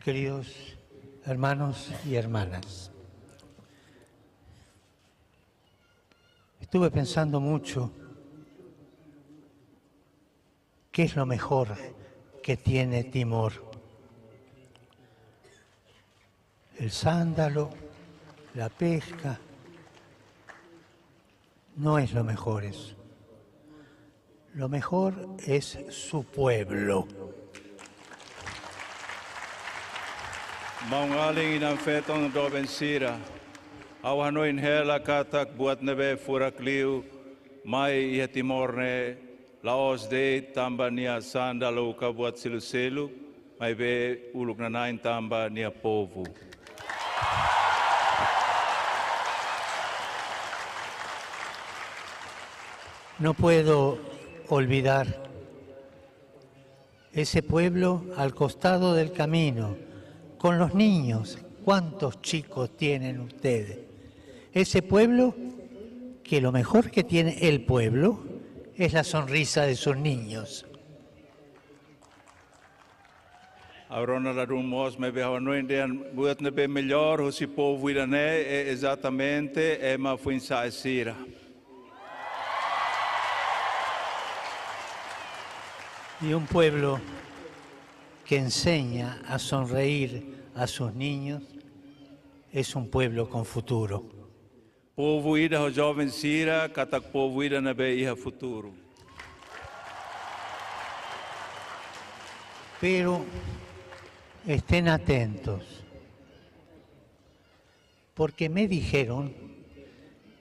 queridos hermanos y hermanas. Estuve pensando mucho qué es lo mejor que tiene Timor. El sándalo, la pesca, no es lo mejor eso. Lo mejor es su pueblo. Maungaling inang fetong doben sira. Awanoin hela katak buat nebe furakliu. Mai iha Timorne laos de tamba nia sandalo ka buat silu-silu. Mai be uluk nanain tamba nia povo. No puedo olvidar ese pueblo al costado del camino, con los niños. ¿Cuántos chicos tienen ustedes? Ese pueblo que lo mejor que tiene el pueblo es la sonrisa de sus niños. Aurona la rumos me be hawanoin dean buat nebe melhor o si povo irane exatamente é ma fuinsa sira. Y un pueblo que enseña a sonreír a sus niños es un pueblo con futuro. Povo ida ho jovem sira, katak povo ida na be iha futuro. Pero estén atentos, porque me dijeron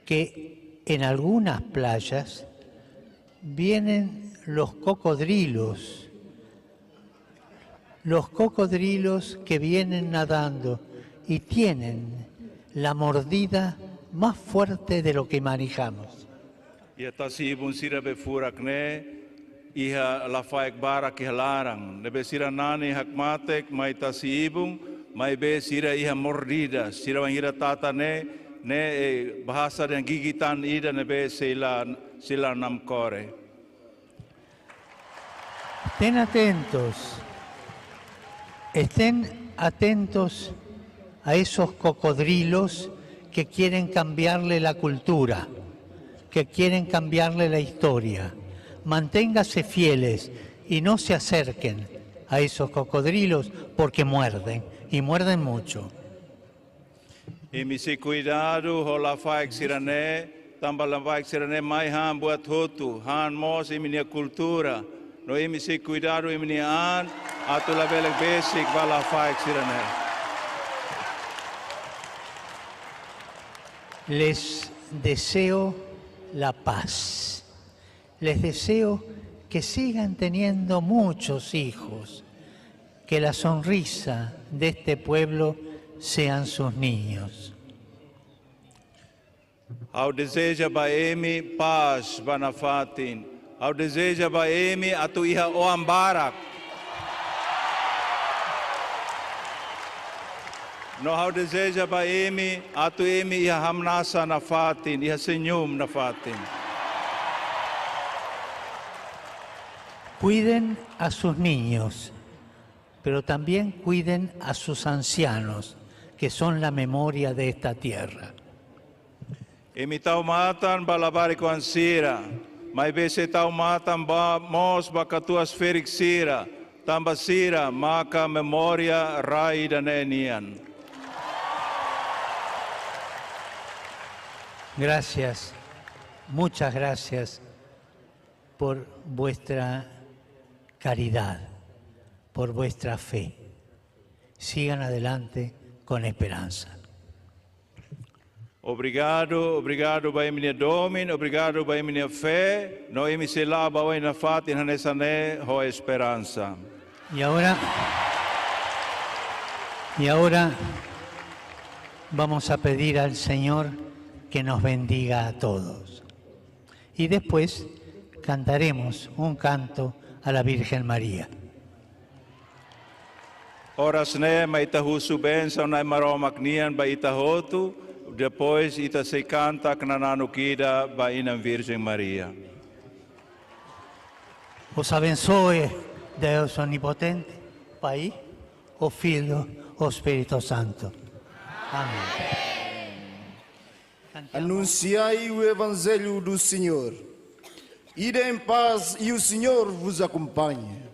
que en algunas playas vienen los cocodrilos que vienen nadando y tienen la mordida más fuerte de lo que manejamos. Ia tasi ibun sira be furakne, iha la faik barak iha larang. Nebe sira nani hak matek, mai tasi ibun, mai be sira iha mordida. Sira wangira tata ne bahasa dan gigitan ida nebe sila nam kore. Estén atentos a esos cocodrilos que quieren cambiarle la cultura, que quieren cambiarle la historia. Manténgase fieles y no se acerquen a esos cocodrilos porque muerden, y muerden mucho. E me se cuidado ho la faik sirane, tamba la faik sirane mai han buat hotu, han mos e minha cultura. No e me se cuidado e minha an, atu la velek basic va la faik sirane. Les deseo la paz. Les deseo que sigan teniendo muchos hijos, que la sonrisa de este pueblo sean sus niños. Ao deseja baemi paz banafatin. Ao deseja baemi atu iha oambarak. No ao deseja baemi atu emi iha hamnasa nafatin, iha senyum nafatin. Cuiden a sus niños, pero también cuiden a sus ancianos, que son la memoria de esta tierra. Emi taumatan balabari ko ansira, mai bese taumatan ba mos bakatuas ferik sira, tamba sira maka memoria rai danenian. Gracias, muchas gracias por vuestra caridad, por vuestra fe. Sigan adelante con esperanza. Obrigado, obrigado by minha Domin, obrigado by minha fé. No emi se lava hoy na fatin hanesane ho esperanza. Y ahora vamos a pedir al Señor que nos bendiga a todos. Y después cantaremos un canto a la Virgen María. Oras ne mai tahusu benção na maromak nian ba itahotu, depois ita se canta knananukida ba inam Virgem Maria. Os abençoe, Deus onipotente, Pai, o Filho, o Espírito Santo. Amém. Anunciai o Evangelho do Senhor. Ide em paz e o Senhor vos acompanhe.